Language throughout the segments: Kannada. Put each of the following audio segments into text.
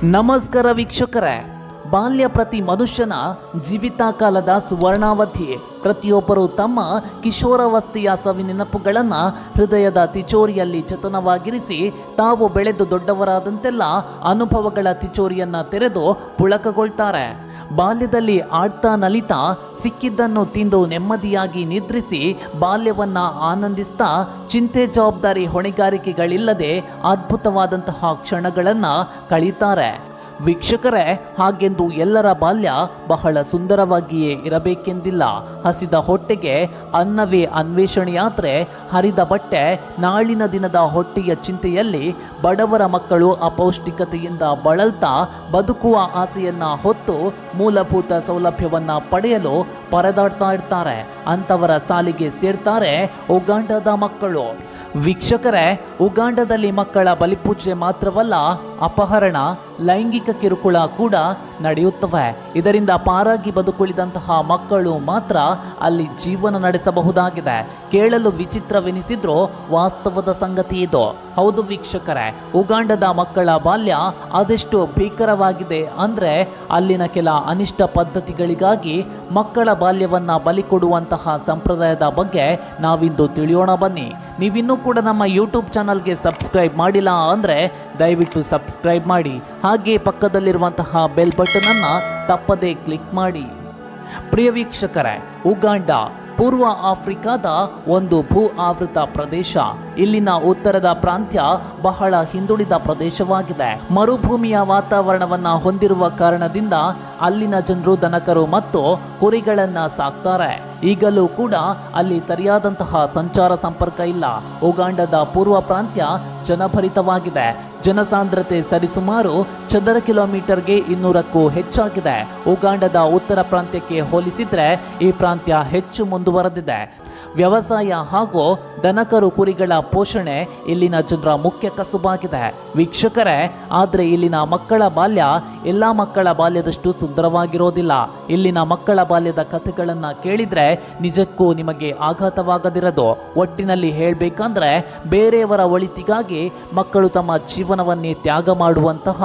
ನಮಸ್ಕಾರ ವೀಕ್ಷಕರೇ, ಬಾಲ್ಯ ಪ್ರತಿ ಮನುಷ್ಯನ ಜೀವಿತ ಕಾಲದ ಸುವರ್ಣಾವಧಿ. ಪ್ರತಿಯೊಬ್ಬರು ತಮ್ಮ ಕಿಶೋರಾವಸ್ಥೆಯ ಸವಿನೆನಪುಗಳನ್ನು ಹೃದಯದ ತಿಚೋರಿಯಲ್ಲಿ ಜತನವಾಗಿರಿಸಿ ತಾವು ಬೆಳೆದು ದೊಡ್ಡವರಾದಂತೆಲ್ಲ ಅನುಭವಗಳ ತಿಚೋರಿಯನ್ನ ತೆರೆದು ಪುಳಕಗೊಳ್ತಾರೆ. ಬಾಲ್ಯದಲ್ಲಿ ಆಡ್ತಾ ನಲಿತಾ ಸಿಕ್ಕಿದ್ದನ್ನು ತಿಂದು ನೆಮ್ಮದಿಯಾಗಿ ನಿದ್ರಿಸಿ ಬಾಲ್ಯವನ್ನ ಆನಂದಿಸ್ತಾ ಚಿಂತೆ ಜವಾಬ್ದಾರಿ ಹೊಣೆಗಾರಿಕೆಗಳಿಲ್ಲದೆ ಅದ್ಭುತವಾದಂತಹ ಕ್ಷಣಗಳನ್ನ ಕಳೀತಾರೆ. ವೀಕ್ಷಕರೇ, ಹಾಗೆಂದು ಎಲ್ಲರ ಬಾಲ್ಯ ಬಹಳ ಸುಂದರವಾಗಿಯೇ ಇರಬೇಕೆಂದಿಲ್ಲ. ಹಸಿದ ಹೊಟ್ಟೆಗೆ ಅನ್ನವೇ ಅನ್ವೇಷಣೆಯಾದರೆ ಹರಿದ ಬಟ್ಟೆ ನಾಳಿನ ದಿನದ ಹೊಟ್ಟೆಯ ಚಿಂತೆಯಲ್ಲಿ ಬಡವರ ಮಕ್ಕಳು ಅಪೌಷ್ಟಿಕತೆಯಿಂದ ಬಳಲ್ತಾ ಬದುಕುವ ಆಸೆಯನ್ನ ಹೊತ್ತು ಮೂಲಭೂತ ಸೌಲಭ್ಯವನ್ನ ಪಡೆಯಲು ಪರದಾಡ್ತಾ ಇರ್ತಾರೆ. ಅಂಥವರ ಸಾಲಿಗೆ ಸೇರ್ತಾರೆ ಉಗಾಂಡದ ಮಕ್ಕಳು. ವೀಕ್ಷಕರೇ, ಉಗಾಂಡದಲ್ಲಿ ಮಕ್ಕಳ ಬಲಿಪೂಜೆ ಮಾತ್ರವಲ್ಲ, ಅಪಹರಣ, ಲೈಂಗಿಕ ಕಿರುಕುಳ ಕೂಡ ನಡೆಯುತ್ತವೆ. ಇದರಿಂದ ಪಾರಾಗಿ ಬದುಕುಳಿದಂತಹ ಮಕ್ಕಳು ಮಾತ್ರ ಅಲ್ಲಿ ಜೀವನ ನಡೆಸಬಹುದಾಗಿದೆ. ಕೇಳಲು ವಿಚಿತ್ರವೆನಿಸಿದ್ರೂ ವಾಸ್ತವದ ಸಂಗತಿ ಇದು. ಹೌದು ವೀಕ್ಷಕರೇ, ಉಗಾಂಡದ ಮಕ್ಕಳ ಬಾಲ್ಯ ಅದೆಷ್ಟು ಭೀಕರವಾಗಿದೆ ಅಂದ್ರೆ ಅಲ್ಲಿನ ಕೆಲ ಅನಿಷ್ಟ ಪದ್ಧತಿಗಳಿಗಾಗಿ ಮಕ್ಕಳ ಬಾಲ್ಯವನ್ನ ಬಲಿ ಕೊಡುವಂತಹ ಸಂಪ್ರದಾಯದ ಬಗ್ಗೆ ನಾವಿಂದು ತಿಳಿಯೋಣ ಬನ್ನಿ. ನೀವಿನ್ನೂ ಕೂಡ ನಮ್ಮ ಯೂಟ್ಯೂಬ್ ಚಾನಲ್ಗೆ ಸಬ್ಸ್ಕ್ರೈಬ್ ಮಾಡಿಲ್ಲ ಅಂದರೆ ದಯವಿಟ್ಟು ಸಬ್ಸ್ಕ್ರೈಬ್ ಮಾಡಿ. ಹಾಗೆ ಪಕ್ಕದಲ್ಲಿರುವಂತಹ ಬೆಲ್ ಬಟನ್ ಅನ್ನ ತಪ್ಪದೇ ಕ್ಲಿಕ್ ಮಾಡಿ. ಪ್ರಿಯ ವೀಕ್ಷಕರೇ, ಉಗಾಂಡ ಪೂರ್ವ ಆಫ್ರಿಕಾದ ಒಂದು ಭೂ ಆವೃತ ಪ್ರದೇಶ. ಇಲ್ಲಿನ ಉತ್ತರದ ಪ್ರಾಂತ್ಯ ಬಹಳ ಹಿಂದುಳಿದ ಪ್ರದೇಶವಾಗಿದೆ. ಮರುಭೂಮಿಯ ವಾತಾವರಣವನ್ನ ಹೊಂದಿರುವ ಕಾರಣದಿಂದ ಅಲ್ಲಿನ ಜನರು ದನಕರು ಮತ್ತು ಕುರಿಗಳನ್ನ ಸಾಕ್ತಾರೆ. ಈಗಲೂ ಕೂಡ ಅಲ್ಲಿ ಸರಿಯಾದಂತಹ ಸಂಚಾರ ಸಂಪರ್ಕ ಇಲ್ಲ. ಉಗಾಂಡದ ಪೂರ್ವ ಪ್ರಾಂತ್ಯ ಜನಭರಿತವಾಗಿದೆ. ಜನಸಾಂದ್ರತೆ ಸರಿಸುಮಾರು ಚದರ ಕಿಲೋಮೀಟರ್ಗೆ 200ಕ್ಕೂ ಹೆಚ್ಚಾಗಿದೆ. ಉಗಾಂಡದ ಉತ್ತರ ಪ್ರಾಂತ್ಯಕ್ಕೆ ಹೋಲಿಸಿದ್ರೆ ಈ ಪ್ರಾಂತ್ಯ ಹೆಚ್ಚು ಮುಂದುವರೆದಿದೆ. ವ್ಯವಸಾಯ ಹಾಗೂ ದನಕರು ಕುರಿಗಳ ಪೋಷಣೆ ಇಲ್ಲಿನ ಜನರ ಮುಖ್ಯ ಕಸುಬಾಗಿದೆ. ವೀಕ್ಷಕರೇ, ಆದರೆ ಇಲ್ಲಿನ ಮಕ್ಕಳ ಬಾಲ್ಯ ಎಲ್ಲ ಮಕ್ಕಳ ಬಾಲ್ಯದಷ್ಟು ಸುಂದರವಾಗಿರೋದಿಲ್ಲ. ಇಲ್ಲಿನ ಮಕ್ಕಳ ಬಾಲ್ಯದ ಕಥೆಗಳನ್ನ ಕೇಳಿದ್ರೆ ನಿಜಕ್ಕೂ ನಿಮಗೆ ಆಘಾತವಾಗದಿರದು. ಒಟ್ಟಿನಲ್ಲಿ ಹೇಳಬೇಕಂದ್ರೆ ಬೇರೆಯವರ ಒಳಿತಿಗಾಗಿ ಮಕ್ಕಳು ತಮ್ಮ ಜೀವನವನ್ನೇ ತ್ಯಾಗ ಮಾಡುವಂತಹ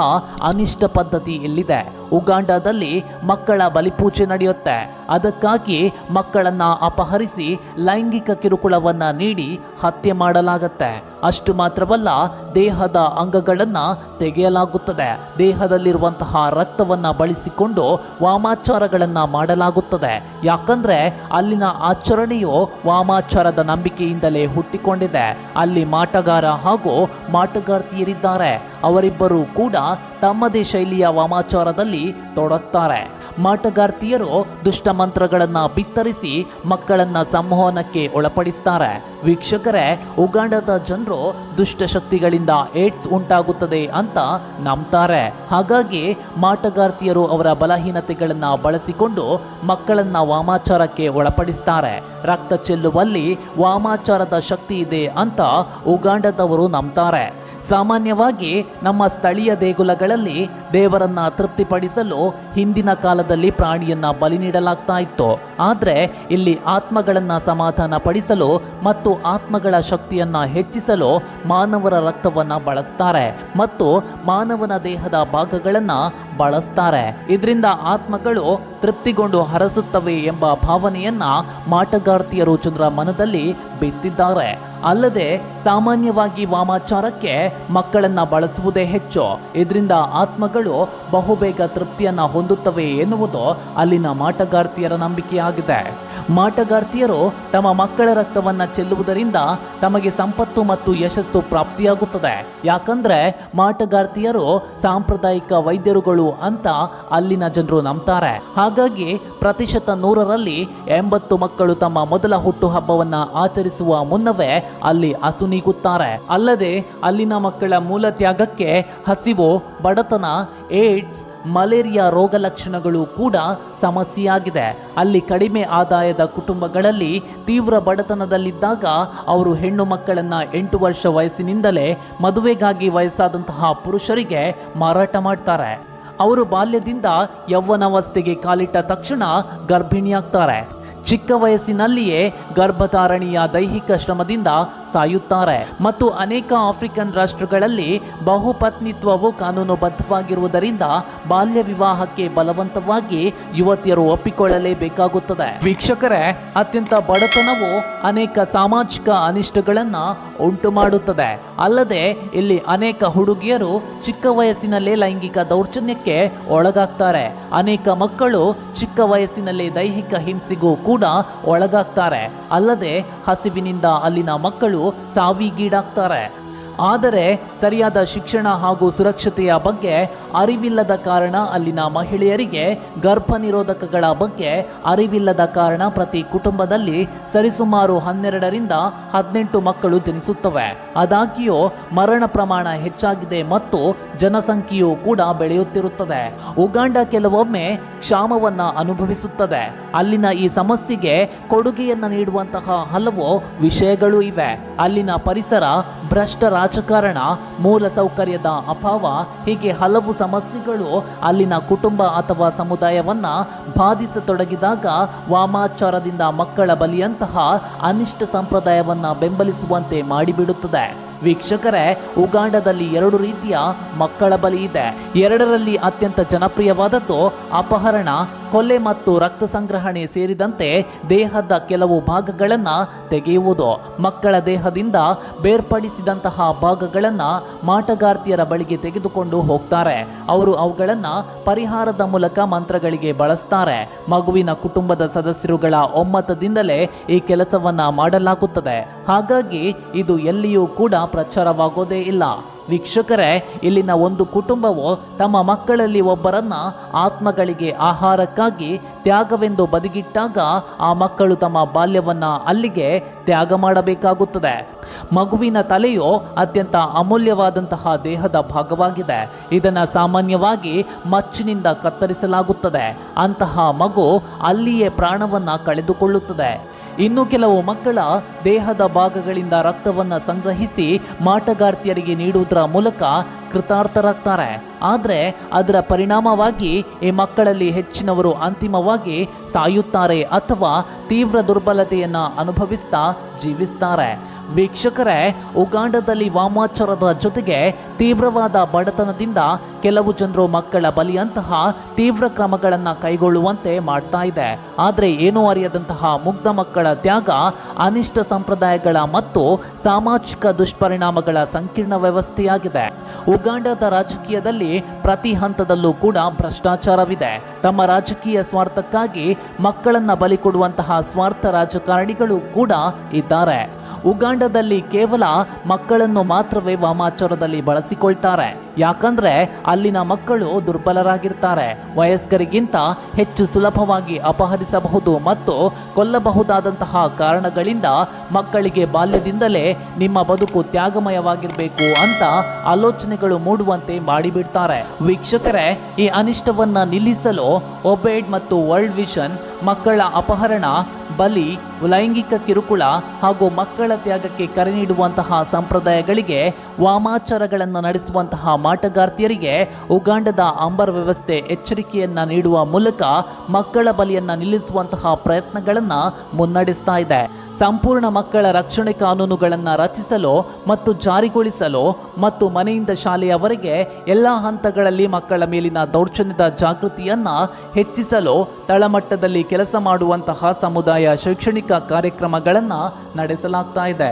ಅನಿಷ್ಟ ಪದ್ಧತಿ ಇಲ್ಲಿದೆ. ಉಗಾಂಡದಲ್ಲಿ ಮಕ್ಕಳ ಬಲಿಪೂಜೆ ನಡೆಯುತ್ತೆ. ಅದಕ್ಕಾಗಿ ಮಕ್ಕಳನ್ನ ಅಪಹರಿಸಿ ಲೈಂಗಿಕ ಕಿರುಕುಳವನ್ನ ನೀಡಿ ಹತ್ಯೆ ಮಾಡಲಾಗುತ್ತೆ. ಅಷ್ಟು ಮಾತ್ರವಲ್ಲ, ದೇಹದ ಅಂಗಗಳನ್ನ ತೆಗೆಯಲಾಗುತ್ತದೆ. ದೇಹದಲ್ಲಿರುವಂತಹ ರಕ್ತವನ್ನ ಬಳಸಿಕೊಂಡು ವಾಮಾಚಾರಗಳನ್ನ ಮಾಡಲಾಗುತ್ತದೆ. ಯಾಕಂದ್ರೆ ಅಲ್ಲಿನ ಆಚರಣೆಯು ವಾಮಾಚಾರದ ನಂಬಿಕೆಯಿಂದಲೇ ಹುಟ್ಟಿಕೊಂಡಿದೆ. ಅಲ್ಲಿ ಮಾಟಗಾರ ಹಾಗೂ ಮಾಟಗಾರ್ತಿಯರಿದ್ದಾರೆ. ಅವರಿಬ್ಬರೂ ಕೂಡ ತಮ್ಮದೇ ಶೈಲಿಯ ವಾಮಾಚಾರದಲ್ಲಿ ತೊಡಗ್ತಾರೆ. ಮಾಟಗಾರ್ತಿಯರು ದುಷ್ಟ ಮಂತ್ರಗಳನ್ನ ಬಿತ್ತರಿಸಿ ಮಕ್ಕಳನ್ನ ಸಂಮೋಹನಕ್ಕೆ ಒಳಪಡಿಸ್ತಾರೆ. ವೀಕ್ಷಕರೇ, ಉಗಾಂಡದ ಜನರು ದುಷ್ಟ ಶಕ್ತಿಗಳಿಂದ ಏಡ್ಸ್ ಉಂಟಾಗುತ್ತದೆ ಅಂತ ನಂಬ್ತಾರೆ. ಹಾಗಾಗಿ ಮಾಟಗಾರ್ತಿಯರು ಅವರ ಬಲಹೀನತೆಗಳನ್ನ ಬಳಸಿಕೊಂಡು ಮಕ್ಕಳನ್ನ ವಾಮಾಚಾರಕ್ಕೆ ಒಳಪಡಿಸ್ತಾರೆ. ರಕ್ತ ಚೆಲ್ಲುವಲ್ಲಿ ವಾಮಾಚಾರದ ಶಕ್ತಿ ಇದೆ ಅಂತ ಉಗಾಂಡದವರು ನಂಬ್ತಾರೆ. ಸಾಮಾನ್ಯವಾಗಿ ನಮ್ಮ ಸ್ಥಳೀಯ ದೇಗುಲಗಳಲ್ಲಿ ದೇವರನ್ನ ತೃಪ್ತಿಪಡಿಸಲು ಹಿಂದಿನ ಕಾಲದಲ್ಲಿ ಪ್ರಾಣಿಯನ್ನ ಬಲಿ ನೀಡಲಾಗ್ತಾ ಇತ್ತು. ಆದರೆ ಇಲ್ಲಿ ಆತ್ಮಗಳನ್ನ ಸಮಾಧಾನ ಪಡಿಸಲು ಮತ್ತು ಆತ್ಮಗಳ ಶಕ್ತಿಯನ್ನ ಹೆಚ್ಚಿಸಲು ಮಾನವರ ರಕ್ತವನ್ನ ಬಳಸ್ತಾರೆ ಮತ್ತು ಮಾನವನ ದೇಹದ ಭಾಗಗಳನ್ನ ಬಳಸ್ತಾರೆ. ಇದರಿಂದ ಆತ್ಮಗಳು ತೃಪ್ತಿಗೊಂಡು ಹರಸುತ್ತವೆ ಎಂಬ ಭಾವನೆಯನ್ನ ಮಾಟಗಾರ್ತಿಯರು ಜನರ ಮನದಲ್ಲಿ ಬಿತ್ತಿದ್ದಾರೆ. ಅಲ್ಲದೆ ಸಾಮಾನ್ಯವಾಗಿ ವಾಮಾಚಾರಕ್ಕೆ ಮಕ್ಕಳನ್ನ ಬಳಸುವುದೇ ಹೆಚ್ಚು. ಇದರಿಂದ ಆತ್ಮಗಳು ಬಹುಬೇಗ ತೃಪ್ತಿಯನ್ನ ಹೊಂದುತ್ತವೆ ಎನ್ನುವುದು ಅಲ್ಲಿನ ಮಾಟಗಾರ್ತಿಯರ ನಂಬಿಕೆಯಾಗಿದೆ. ಮಾಟಗಾರ್ತಿಯರು ತಮ್ಮ ಮಕ್ಕಳ ರಕ್ತವನ್ನ ಚೆಲ್ಲುವುದರಿಂದ ತಮಗೆ ಸಂಪತ್ತು ಮತ್ತು ಯಶಸ್ಸು ಪ್ರಾಪ್ತಿಯಾಗುತ್ತದೆ. ಯಾಕಂದ್ರೆ ಮಾಟಗಾರ್ತಿಯರು ಸಾಂಪ್ರದಾಯಿಕ ವೈದ್ಯರುಗಳು ಅಂತ ಅಲ್ಲಿನ ಜನರು ನಂಬ್ತಾರೆ. ಹಾಗಾಗಿ ಪ್ರತಿಶತ 100ರಲ್ಲಿ 80 ಮಕ್ಕಳು ತಮ್ಮ ಮೊದಲ ಹುಟ್ಟುಹಬ್ಬವನ್ನ ಆಚರಿಸುವ ಮುನ್ನವೇ ಅಲ್ಲಿ ಅಸುನೀಗುತ್ತಾರೆ. ಅಲ್ಲದೆ ಅಲ್ಲಿನ ಮಕ್ಕಳ ಮೂಲ ತ್ಯಾಗಕ್ಕೆ ಹಸಿವು, ಬಡತನ, ಏಡ್ಸ್, ಮಲೇರಿಯಾ ರೋಗ ಲಕ್ಷಣಗಳು ಕೂಡ ಸಮಸ್ಯೆಯಾಗಿದೆ. ಅಲ್ಲಿ ಕಡಿಮೆ ಆದಾಯದ ಕುಟುಂಬಗಳಲ್ಲಿ ತೀವ್ರ ಬಡತನದಲ್ಲಿದ್ದಾಗ ಅವರು ಹೆಣ್ಣು ಮಕ್ಕಳನ್ನ 8 ವರ್ಷ ವಯಸ್ಸಿನಿಂದಲೇ ಮದುವೆಗಾಗಿ ವಯಸ್ಸಾದಂತಹ ಪುರುಷರಿಗೆ ಮಾರಾಟ ಮಾಡ್ತಾರೆ. ಅವರು ಬಾಲ್ಯದಿಂದ ಯೌವನಾವಸ್ಥೆಗೆ ಕಾಲಿಟ್ಟ ತಕ್ಷಣ ಗರ್ಭಿಣಿಯಾಗ್ತಾರೆ. ಚಿಕ್ಕ ವಯಸ್ಸಿನಲ್ಲಿಯೇ ಗರ್ಭಧಾರಣೆಯ ದೈಹಿಕ ಶ್ರಮದಿಂದ ಸಾಯುತ್ತಾರೆ. ಮತ್ತು ಅನೇಕ ಆಫ್ರಿಕನ್ ರಾಷ್ಟ್ರಗಳಲ್ಲಿ ಬಹುಪತ್ನಿತ್ವವು ಕಾನೂನುಬದ್ಧವಾಗಿರುವುದರಿಂದ ಬಾಲ್ಯ ವಿವಾಹಕ್ಕೆ ಬಲವಂತವಾಗಿ ಯುವತಿಯರು ಒಪ್ಪಿಕೊಳ್ಳಲೇಬೇಕಾಗುತ್ತದೆ. ವೀಕ್ಷಕರೇ, ಅತ್ಯಂತ ಬಡತನವು ಅನೇಕ ಸಾಮಾಜಿಕ ಅನಿಷ್ಟಗಳನ್ನ ಉಂಟು ಮಾಡುತ್ತದೆ. ಅಲ್ಲದೆ ಇಲ್ಲಿ ಅನೇಕ ಹುಡುಗಿಯರು ಚಿಕ್ಕ ವಯಸ್ಸಿನಲ್ಲೇ ಲೈಂಗಿಕ ದೌರ್ಜನ್ಯಕ್ಕೆ ಒಳಗಾಗ್ತಾರೆ. ಅನೇಕ ಮಕ್ಕಳು ಚಿಕ್ಕ ವಯಸ್ಸಿನಲ್ಲೇ ದೈಹಿಕ ಹಿಂಸೆಗೂ ಕೂಡ ಒಳಗಾಗ್ತಾರೆ. ಅಲ್ಲದೆ ಹಸಿವಿನಿಂದ ಅಲ್ಲಿನ ಮಕ್ಕಳು ಸಾವಿಗೀಡಾಗ್ತಾರೆ. ಆದರೆ ಸರಿಯಾದ ಶಿಕ್ಷಣ ಹಾಗೂ ಸುರಕ್ಷತೆಯ ಬಗ್ಗೆ ಅರಿವಿಲ್ಲದ ಕಾರಣ ಅಲ್ಲಿನ ಮಹಿಳೆಯರಿಗೆ ಗರ್ಭ ನಿರೋಧಕಗಳ ಬಗ್ಗೆ ಅರಿವಿಲ್ಲದ ಕಾರಣ ಪ್ರತಿ ಕುಟುಂಬದಲ್ಲಿ ಸರಿಸುಮಾರು 12ರಿಂದ 18 ಮಕ್ಕಳು ಜನಿಸುತ್ತವೆ. ಆದಾಗ್ಯೂ ಮರಣ ಪ್ರಮಾಣ ಹೆಚ್ಚಾಗಿದೆ ಮತ್ತು ಜನಸಂಖ್ಯೆಯೂ ಕೂಡ ಬೆಳೆಯುತ್ತಿರುತ್ತದೆ. ಉಗಾಂಡ ಕೆಲವೊಮ್ಮೆ ಕ್ಷಾಮವನ್ನ ಅನುಭವಿಸುತ್ತದೆ. ಅಲ್ಲಿನ ಈ ಸಮಸ್ಯೆಗೆ ಕೊಡುಗೆಯನ್ನ ನೀಡುವಂತಹ ಹಲವು ವಿಷಯಗಳು ಇವೆ. ಅಲ್ಲಿನ ಪರಿಸರ, ಭ್ರಷ್ಟ ರಾಜಕಾರಣ, ಮೂಲ ಸೌಕರ್ಯದ ಅಭಾವ, ಹೀಗೆ ಹಲವು ಸಮಸ್ಯೆಗಳು ಅಲ್ಲಿನ ಕುಟುಂಬ ಅಥವಾ ಸಮುದಾಯವನ್ನ ಬಾಧಿಸತೊಡಗಿದಾಗ ವಾಮಾಚಾರದಿಂದ ಮಕ್ಕಳ ಬಲಿಯಂತಹ ಅನಿಷ್ಟ ಸಂಪ್ರದಾಯವನ್ನ ಬೆಂಬಲಿಸುವಂತೆ ಮಾಡಿಬಿಡುತ್ತದೆ. ವೀಕ್ಷಕರೇ, ಉಗಾಂಡದಲ್ಲಿ 2 ರೀತಿಯ ಮಕ್ಕಳ ಬಲಿ ಇದೆ. ಎರಡರಲ್ಲಿ ಅತ್ಯಂತ ಜನಪ್ರಿಯವಾದದ್ದು ಅಪಹರಣ, ಕೊಲೆ ಮತ್ತು ರಕ್ತ ಸಂಗ್ರಹಣೆ ಸೇರಿದಂತೆ ದೇಹದ ಕೆಲವು ಭಾಗಗಳನ್ನು ತೆಗೆಯುವುದು. ಮಕ್ಕಳ ದೇಹದಿಂದ ಬೇರ್ಪಡಿಸಿದಂತಹ ಭಾಗಗಳನ್ನು ಮಾಟಗಾರ್ತಿಯರ ಬಳಿಗೆ ತೆಗೆದುಕೊಂಡು ಹೋಗ್ತಾರೆ. ಅವರು ಅವುಗಳನ್ನು ಪರಿಹಾರದ ಮೂಲಕ ಮಂತ್ರಗಳಿಗೆ ಬಳಸ್ತಾರೆ. ಮಗುವಿನ ಕುಟುಂಬದ ಸದಸ್ಯರುಗಳ ಒಮ್ಮತದಿಂದಲೇ ಈ ಕೆಲಸವನ್ನ ಮಾಡಲಾಗುತ್ತದೆ. ಹಾಗಾಗಿ ಇದು ಎಲ್ಲಿಯೂ ಕೂಡ ಪ್ರಚಾರವಾಗೋದೇ ಇಲ್ಲ. ವೀಕ್ಷಕರೇ, ಇಲ್ಲಿನ ಒಂದು ಕುಟುಂಬವು ತಮ್ಮ ಮಕ್ಕಳಲ್ಲಿ ಒಬ್ಬರನ್ನ ಆತ್ಮಗಳಿಗೆ ಆಹಾರಕ್ಕಾಗಿ ತ್ಯಾಗವೆಂದು ಬದಿಗಿಟ್ಟಾಗ ಆ ಮಕ್ಕಳು ತಮ್ಮ ಬಾಲ್ಯವನ್ನ ಅಲ್ಲಿಗೆ ತ್ಯಾಗ ಮಾಡಬೇಕಾಗುತ್ತದೆ. ಮಗುವಿನ ತಲೆಯು ಅತ್ಯಂತ ಅಮೂಲ್ಯವಾದಂತಹ ದೇಹದ ಭಾಗವಾಗಿದೆ. ಇದನ್ನು ಸಾಮಾನ್ಯವಾಗಿ ಮಚ್ಚಿನಿಂದ ಕತ್ತರಿಸಲಾಗುತ್ತದೆ. ಅಂತಹ ಮಗು ಅಲ್ಲಿಯೇ ಪ್ರಾಣವನ್ನ ಕಳೆದುಕೊಳ್ಳುತ್ತದೆ. ಇನ್ನು ಕೆಲವು ಮಕ್ಕಳ ದೇಹದ ಭಾಗಗಳಿಂದ ರಕ್ತವನ್ನ ಸಂಗ್ರಹಿಸಿ ಮಾಟಗಾರ್ತಿಯರಿಗೆ ನೀಡುವುದರ ಮೂಲಕ ಕೃತಾರ್ಥರಾಗ್ತಾರೆ. ಆದರೆ ಅದರ ಪರಿಣಾಮವಾಗಿ ಈ ಮಕ್ಕಳಲ್ಲಿ ಹೆಚ್ಚಿನವರು ಅಂತಿಮವಾಗಿ ಸಾಯುತ್ತಾರೆ ಅಥವಾ ತೀವ್ರ ದುರ್ಬಲತೆಯನ್ನ ಅನುಭವಿಸ್ತಾ ಜೀವಿಸ್ತಾರೆ. ವೀಕ್ಷಕರೇ, ಉಗಾಂಡದಲ್ಲಿ ವಾಮಾಚಾರದ ಜೊತೆಗೆ ತೀವ್ರವಾದ ಬಡತನದಿಂದ ಕೆಲವು ಜನರು ಮಕ್ಕಳ ಬಲಿಯಂತಹ ತೀವ್ರ ಕ್ರಮಗಳನ್ನು ಕೈಗೊಳ್ಳುವಂತೆ ಮಾಡ್ತಾ ಇದೆ. ಆದರೆ ಏನೂ ಅರಿಯದಂತಹ ಮುಗ್ಧ ಮಕ್ಕಳ ತ್ಯಾಗ ಅನಿಷ್ಟ ಸಂಪ್ರದಾಯಗಳ ಮತ್ತು ಸಾಮಾಜಿಕ ದುಷ್ಪರಿಣಾಮಗಳ ಸಂಕೀರ್ಣ ವ್ಯವಸ್ಥೆಯಾಗಿದೆ. ಉಗಾಂಡದ ರಾಜಕೀಯದಲ್ಲಿ ಪ್ರತಿ ಹಂತದಲ್ಲೂ ಕೂಡ ಭ್ರಷ್ಟಾಚಾರವಿದೆ. ತಮ್ಮ ರಾಜಕೀಯ ಸ್ವಾರ್ಥಕ್ಕಾಗಿ ಮಕ್ಕಳನ್ನ ಬಲಿ ಕೊಡುವಂತಹ ಸ್ವಾರ್ಥ ರಾಜಕಾರಣಿಗಳು ಕೂಡ ಇದ್ದಾರೆ. ಉಗಾಂಡದಲ್ಲಿ ಕೇವಲ ಮಕ್ಕಳನ್ನು ಮಾತ್ರವೇ ವಾಮಾಚಾರದಲ್ಲಿ ಬಳಸಿಕೊಳ್ತಾರೆ. ಯಾಕಂದ್ರೆ ಅಲ್ಲಿನ ಮಕ್ಕಳು ದುರ್ಬಲರಾಗಿರ್ತಾರೆ. ವಯಸ್ಕರಿಗಿಂತ ಹೆಚ್ಚು ಸುಲಭವಾಗಿ ಅಪಹರಿಸಬಹುದು ಮತ್ತು ಕೊಲ್ಲಬಹುದಾದಂತಹ ಕಾರಣಗಳಿಂದ ಮಕ್ಕಳಿಗೆ ಬಾಲ್ಯದಿಂದಲೇ ನಿಮ್ಮ ಬದುಕು ತ್ಯಾಗಮಯವಾಗಿರಬೇಕು ಅಂತ ಆಲೋಚನೆಗಳು ಮೂಡುವಂತೆ ಮಾಡಿಬಿಡ್ತಾರೆ. ವೀಕ್ಷಕರೇ, ಈ ಅನಿಷ್ಟವನ್ನ ನಿಲ್ಲಿಸಲು ಒಬೇಡ್ ಮತ್ತು ವರ್ಲ್ಡ್ ವಿಷನ್ ಮಕ್ಕಳ ಅಪಹರಣ, ಬಲಿ, ಲೈಂಗಿಕ ಕಿರುಕುಳ ಹಾಗೂ ಮಕ್ಕಳ ತ್ಯಾಗಕ್ಕೆ ಕರೆ ನೀಡುವಂತಹ ಸಂಪ್ರದಾಯಗಳಿಗೆ ವಾಮಾಚಾರಗಳನ್ನು ನಡೆಸುವಂತಹ ಮಾಟಗಾರ್ತಿಯರಿಗೆ ಉಗಾಂಡದ ಅಂಬರ್ ವ್ಯವಸ್ಥೆ ಎಚ್ಚರಿಕೆಯನ್ನ ನೀಡುವ ಮೂಲಕ ಮಕ್ಕಳ ಬಲಿಯನ್ನ ನಿಲ್ಲಿಸುವಂತಹ ಪ್ರಯತ್ನಗಳನ್ನು ಮುನ್ನಡೆಸ್ತಾ ಇದೆ. ಸಂಪೂರ್ಣ ಮಕ್ಕಳ ರಕ್ಷಣೆ ಕಾನೂನುಗಳನ್ನು ರಚಿಸಲು ಮತ್ತು ಜಾರಿಗೊಳಿಸಲು ಮತ್ತು ಮನೆಯಿಂದ ಶಾಲೆಯವರೆಗೆ ಎಲ್ಲ ಹಂತಗಳಲ್ಲಿ ಮಕ್ಕಳ ಮೇಲಿನ ದೌರ್ಜನ್ಯದ ಜಾಗೃತಿಯನ್ನ ಹೆಚ್ಚಿಸಲು ತಳಮಟ್ಟದಲ್ಲಿ ಕೆಲಸ ಮಾಡುವಂತಹ ಸಮುದಾಯ ಶೈಕ್ಷಣಿಕ ಕಾರ್ಯಕ್ರಮಗಳನ್ನು ನಡೆಸಲಾಗ್ತಾ ಇದೆ.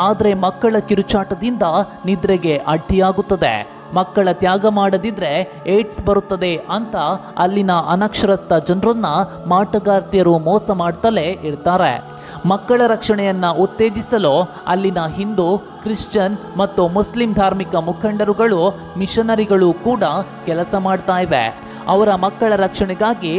ಆದರೆ ಮಕ್ಕಳ ಕಿರುಚಾಟದಿಂದ ನಿದ್ರೆಗೆ ಅಡ್ಡಿಯಾಗುತ್ತದೆ. ಮಕ್ಕಳ ತ್ಯಾಗ ಮಾಡದಿದ್ರೆ ಏಡ್ಸ್ ಬರುತ್ತದೆ ಅಂತ ಅಲ್ಲಿನ ಅನಕ್ಷರಸ್ಥ ಜನರನ್ನ ಮಾಟಗಾರ್ತಿಯರು ಮೋಸ ಮಾಡ್ತಲೇ ಇರ್ತಾರೆ. ಮಕ್ಕಳ ರಕ್ಷಣೆಯನ್ನ ಉತ್ತೇಜಿಸಲು ಅಲ್ಲಿನ ಹಿಂದೂ, ಕ್ರಿಶ್ಚಿಯನ್ ಮತ್ತು ಮುಸ್ಲಿಂ ಧಾರ್ಮಿಕ ಮುಖಂಡರುಗಳು, ಮಿಷನರಿಗಳು ಕೂಡ ಕೆಲಸ ಮಾಡ್ತಾ ಇವೆ. ಅವರ ಮಕ್ಕಳ ರಕ್ಷಣೆಗಾಗಿ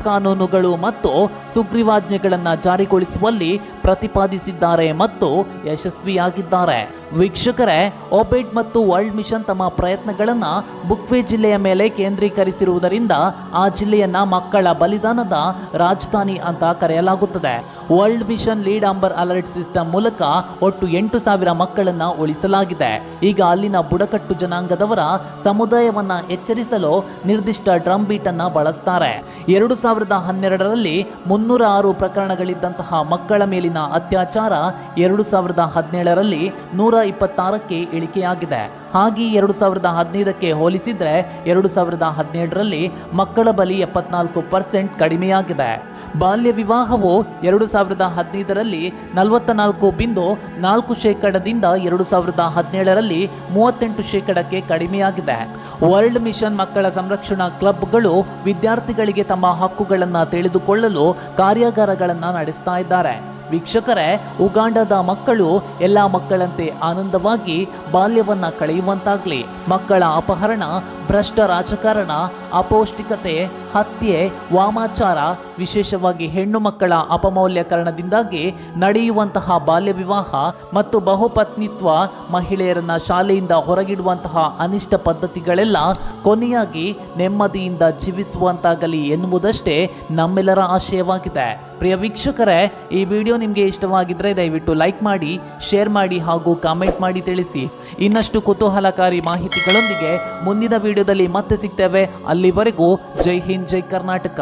ಕಾನೂನುಗಳು ಮತ್ತು ಸುಗ್ರೀವಾಜ್ಞೆಗಳನ್ನು ಜಾರಿಗೊಳಿಸುವಲ್ಲಿ ಪ್ರತಿಪಾದಿಸಿದ್ದಾರೆ ಮತ್ತು ಯಶಸ್ವಿಯಾಗಿದ್ದಾರೆ. ವೀಕ್ಷಕರೇ, ಒಬೇಡ್ ಮತ್ತು ವರ್ಲ್ಡ್ ಮಿಷನ್ ತಮ್ಮ ಪ್ರಯತ್ನಗಳನ್ನು ಬುಕ್ವೆ ಜಿಲ್ಲೆಯ ಮೇಲೆ ಕೇಂದ್ರೀಕರಿಸಿರುವುದರಿಂದ ಆ ಜಿಲ್ಲೆಯನ್ನ ಮಕ್ಕಳ ಬಲಿದಾನದ ರಾಜಧಾನಿ ಅಂತ ಕರೆಯಲಾಗುತ್ತದೆ. World mission lead amber alert system ಮೂಲಕ ಒಟ್ಟು 8,000 ಮಕ್ಕಳನ್ನ ಉಳಿಸಲಾಗಿದೆ. ಈಗ ಅಲ್ಲಿನ ಬುಡಕಟ್ಟು ಜನಾಂಗದವರ ಸಮುದಾಯವನ್ನ ಎಚ್ಚರಿಸಲು ನಿರ್ದಿಷ್ಟ ಡ್ರಮ್ ಬೀಟ್ ಅನ್ನ ಬಳಸ್ತಾರೆ. 2012ರಲ್ಲಿ 306 ಪ್ರಕರಣಗಳಿದ್ದಂತಹ ಮಕ್ಕಳ ಮೇಲಿನ ಅತ್ಯಾಚಾರ 2017ರಲ್ಲಿ 126ಕ್ಕೆ ಇಳಿಕೆಯಾಗಿದೆ. ಹಾಗೆ 2015ಕ್ಕೆ ಹೋಲಿಸಿದ್ರೆ 2017ರಲ್ಲಿ ಮಕ್ಕಳ ಬಲಿ 74% ಕಡಿಮೆಯಾಗಿದೆ. ಬಾಲ್ಯ ವಿವಾಹವು 2015ರಲ್ಲಿ 44.4% 2017ರಲ್ಲಿ 38% ಕಡಿಮೆಯಾಗಿದೆ. ವರ್ಲ್ಡ್ ಮಿಷನ್ ಮಕ್ಕಳ ಸಂರಕ್ಷಣಾ ಕ್ಲಬ್ಗಳು ವಿದ್ಯಾರ್ಥಿಗಳಿಗೆ ತಮ್ಮ ಹಕ್ಕುಗಳನ್ನು ತಿಳಿದುಕೊಳ್ಳಲು ಕಾರ್ಯಾಗಾರಗಳನ್ನು ನಡೆಸ್ತಾ ಇದ್ದಾರೆ. ವೀಕ್ಷಕರೇ, ಉಗಾಂಡದ ಮಕ್ಕಳು ಎಲ್ಲ ಮಕ್ಕಳಂತೆ ಆನಂದವಾಗಿ ಬಾಲ್ಯವನ್ನ ಕಳೆಯುವಂತಾಗ್ಲಿ. ಮಕ್ಕಳ ಅಪಹರಣ, ಭ್ರಷ್ಟ ರಾಜಕಾರಣ, ಅಪೌಷ್ಟಿಕತೆ, ಹತ್ಯೆ, ವಾಮಾಚಾರ, ವಿಶೇಷವಾಗಿ ಹೆಣ್ಣು ಮಕ್ಕಳ ಅಪಮೌಲ್ಯಕರಣದಿಂದಾಗಿ ನಡೆಯುವಂತಹ ಬಾಲ್ಯ ವಿವಾಹ ಮತ್ತು ಬಹುಪತ್ನಿತ್ವ, ಮಹಿಳೆಯರನ್ನ ಶಾಲೆಯಿಂದ ಹೊರಗಿಡುವಂತಹ ಅನಿಷ್ಟ ಪದ್ಧತಿಗಳೆಲ್ಲ ಕೊನೆಯಾಗಿ ನೆಮ್ಮದಿಯಿಂದ ಜೀವಿಸುವಂತಾಗಲಿ ಎನ್ನುವುದಷ್ಟೇ ನಮ್ಮೆಲ್ಲರ ಆಶಯವಾಗಿದೆ. ಪ್ರಿಯ ವೀಕ್ಷಕರೇ, ಈ ವಿಡಿಯೋ ನಿಮಗೆ ಇಷ್ಟವಾಗಿದ್ದರೆ ದಯವಿಟ್ಟು ಲೈಕ್ ಮಾಡಿ, ಶೇರ್ ಮಾಡಿ ಹಾಗೂ ಕಾಮೆಂಟ್ ಮಾಡಿ ತಿಳಿಸಿ. ಇನ್ನಷ್ಟು ಕುತೂಹಲಕಾರಿ ಮಾಹಿತಿಗಳೊಂದಿಗೆ ಮುಂದಿನ ವಿಡಿಯೋದಲ್ಲಿ ಮತ್ತೆ ಸಿಗ್ತೇವೆ. ಅಲ್ಲಿವರೆಗೂ ಜೈ ಹಿಂದ್, ಜೈ ಕರ್ನಾಟಕ.